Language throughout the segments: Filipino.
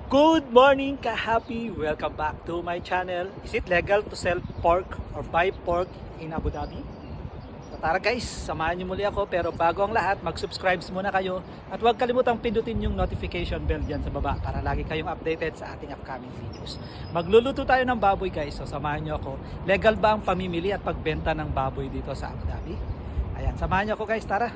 Good morning, ka-happy! Welcome back to my channel. Is it legal to sell pork or buy pork in Abu Dhabi? So tara guys, samahan niyo muli ako, pero bago ang lahat, mag-subscribe muna kayo at huwag kalimutang pindutin yung notification bell dyan sa baba para lagi kayong updated sa ating upcoming videos. Magluluto tayo ng baboy guys, so samahan niyo ako. Legal ba ang pamimili at pagbenta ng baboy dito sa Abu Dhabi? Ayan, samahan niyo ako guys, tara!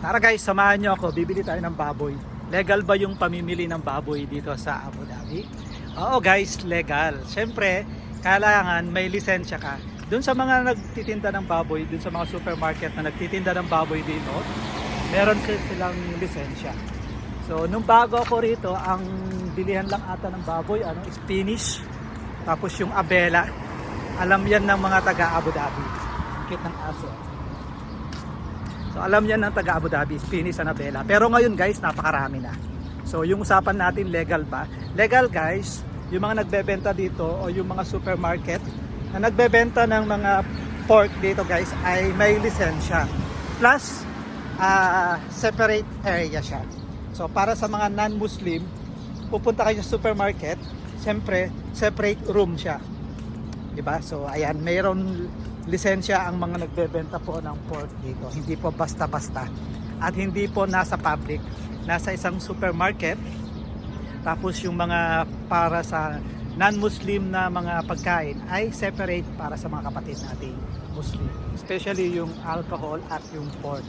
Tara guys, samahan nyo ako, bibili tayo ng baboy. Legal ba yung pamimili ng baboy dito sa Abu Dhabi? Oo guys, legal. Siyempre, kailangan may lisensya ka. Doon sa mga nagtitinda ng baboy, doon sa mga supermarket na nagtitinda ng baboy dito, meron silang lisensya. So, nung bago ako rito, ang bilihan lang ata ng baboy, Spanish, tapos yung abela. Alam yan ng mga taga Abu Dhabi. Kit ng aso. So alam yan ng taga Abu Dhabi, Spanish Anabela. Pero ngayon guys, napakarami na. So yung usapan natin, legal ba? Legal guys, yung mga nagbebenta dito o yung mga supermarket na nagbebenta ng mga pork dito guys ay may lisensya. Plus, separate area siya. So para sa mga non-Muslim, pupunta kayo sa supermarket, siyempre separate room siya. Diba? So ayan, mayroon lisensya ang mga nagbebenta po ng pork dito. Hindi po basta-basta. At hindi po nasa public. Nasa isang supermarket. Tapos yung mga para sa non-Muslim na mga pagkain ay separate para sa mga kapatid nating Muslim. Especially yung alcohol at yung pork.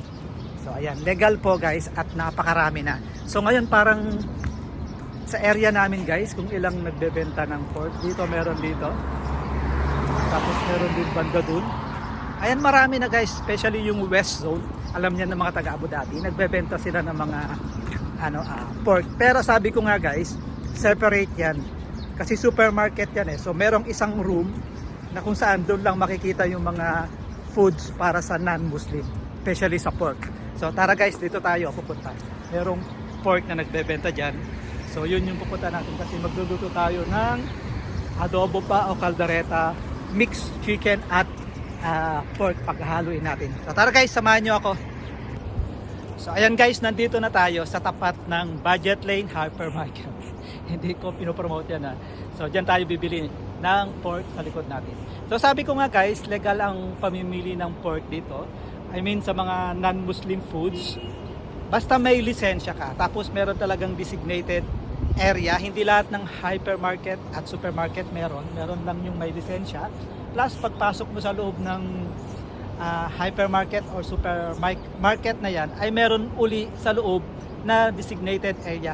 So ayan, legal po guys at napakarami na. So ngayon parang sa area namin guys, kung ilang nagbebenta ng pork. Dito meron dito. Tapos meron din banda dun. Ayan, marami na guys, especially yung West Zone. Alam niya ng mga taga Abu Dhabi, nagbebenta sila ng mga pork. Pero sabi ko nga guys, separate yan. Kasi supermarket yan eh. So merong isang room na kung saan doon lang makikita yung mga foods para sa non-Muslim, especially sa pork. So tara guys, dito tayo pupunta. Merong pork na nagbebenta dyan. So yun yung pupunta natin kasi magluluto tayo ng adobo pa o kaldereta, mixed chicken at pork paghahaluin natin. So tara guys, samahan nyo ako. So ayan guys, nandito na tayo sa tapat ng Budget Lane Hypermarket. Hindi ko pinopromote yan ha. So dyan tayo bibili ng pork sa likod natin. So sabi ko nga guys, legal ang pamimili ng pork dito. I mean sa mga non-Muslim foods. Basta may lisensya ka. Tapos meron talagang designated area, hindi lahat ng hypermarket at supermarket meron lang yung may lisensya. Plus pagpasok mo sa loob ng hypermarket or supermarket na yan ay meron uli sa loob na designated area,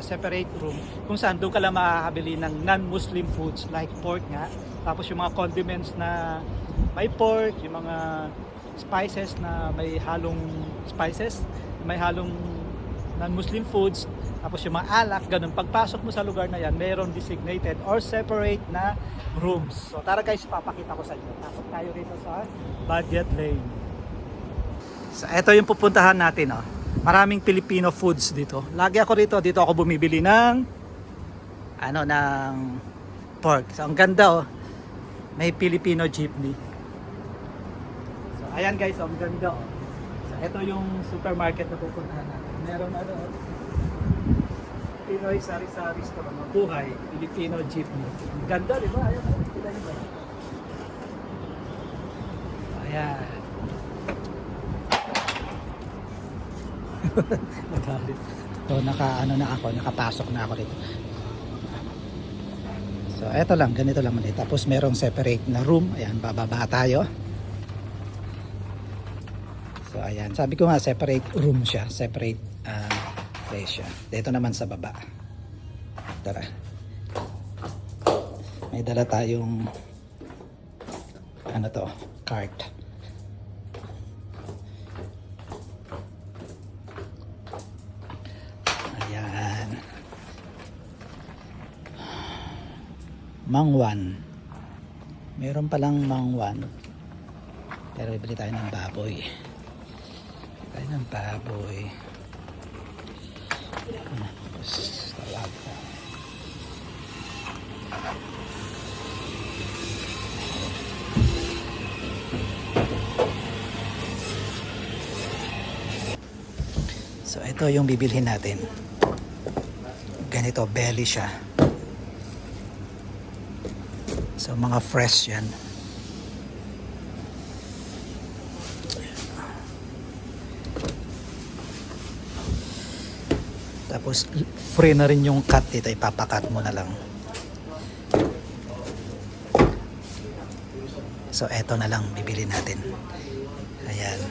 separate room kung saan doon ka lang makakabili ng non-Muslim foods like pork nga. Tapos yung mga condiments na may pork, yung mga spices na may halong spices, may halong non-Muslim foods. Tapos yung mga alak, ganun. Pagpasok mo sa lugar na yan, mayroon designated or separate na rooms. So tara guys, papakita ko sa inyo. Pasok tayo rito sa Budget Lane. So ito yung pupuntahan natin. Oh. Maraming Filipino foods dito. Lagi ako rito. Dito ako bumibili ng ng pork. So ang ganda oh. May Filipino jeepney. So ayan guys, ang ganda oh. So ito yung supermarket na pupuntahan natin. Meron Pinoy Sari-Sari Store, Mabuhay, Filipino Jeepney. Ang ganda, di ba? Ayan, kita nyo ba? Ayan. Magalit. So, nakapasok na ako dito. So, eto lang, ganito lang mali. Tapos, merong separate na room. Ayan, bababa tayo. So, ayan. Sabi ko nga, separate room siya. Separate place siya. Dito naman sa baba. Tara. May dala tayong cart. Ayan. Mangwan. Meron palang mangwan. Pero ibili tayo ng baboy. Tawag. So ito yung bibilhin natin. Ganito, belly siya. So mga fresh yan. Tapos free na rin yung cut dito, ipapakat mo na lang. So eto na lang bibili natin. Ayan.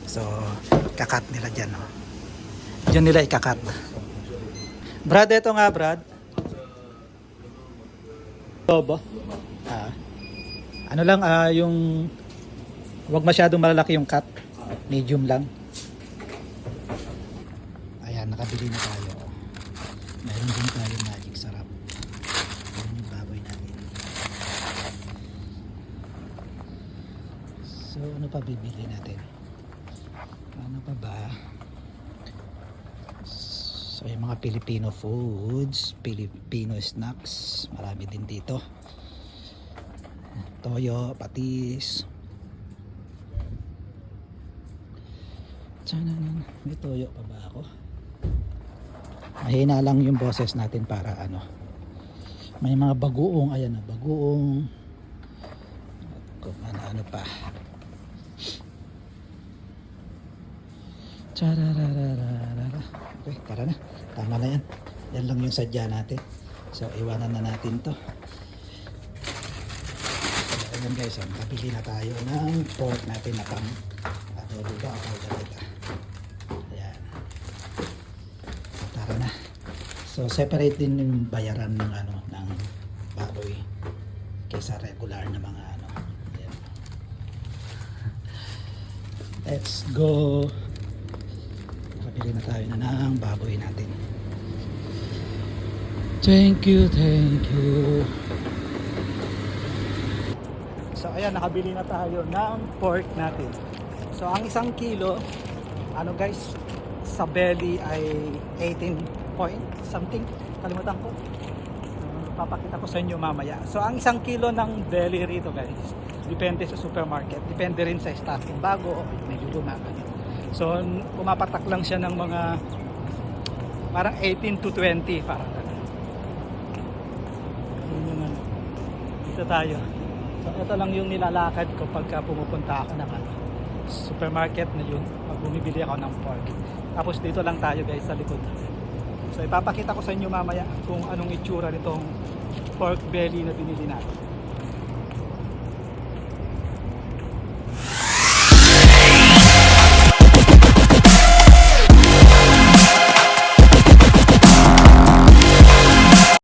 So kakat nila dyan. Oh. Diyan nila ikakat. Brad, eto nga Brad. Ba? Ano lang yung wag masyadong malalaki yung cut. Medium lang. Ayan, nakabili na tayo. Meron din tayo magic sarap. Ayan yung baboy natin. So, ano pa bibili natin? Ano pa ba? So, yung mga Filipino foods, Filipino snacks, marami din dito. Toyo, patis. May toyo pa ba ako? Mahina lang yung boses natin para ano. May mga bagoong, ayan na, bagoong. Kung ano pa. Chararararara. Okay, tara na. Tama na yan. Yan lang yung sadya natin. So, iwanan na natin to. So, ayan guys, kabili na tayo ng pork natin na pang adobo ba o ganito. Ayan. Tara na. So, separate din yung bayaran ng ano, ng baboy kaysa regular na mga ano. Ayan. Let's go. Nakabili na tayo na ng baboy natin. Thank you, thank you. So ayan, nakabili na tayo ng pork natin. So ang isang kilo, ano guys, sa belly ay 18 point something, kalimutan ko. Papakita ko sa inyo mamaya. So ang isang kilo ng belly rito guys, depende sa supermarket, depende rin sa stocking, bago o medyo luma. So pumapatak lang siya ng mga parang 18 to 20 parang dito tayo. So ito lang yung nilalakad ko pagka pumupunta ako ng supermarket na yun, pag bumibili ako ng pork. Tapos dito lang tayo guys sa likod. So ipapakita ko sa inyo mamaya kung anong itsura nitong pork belly na binili natin.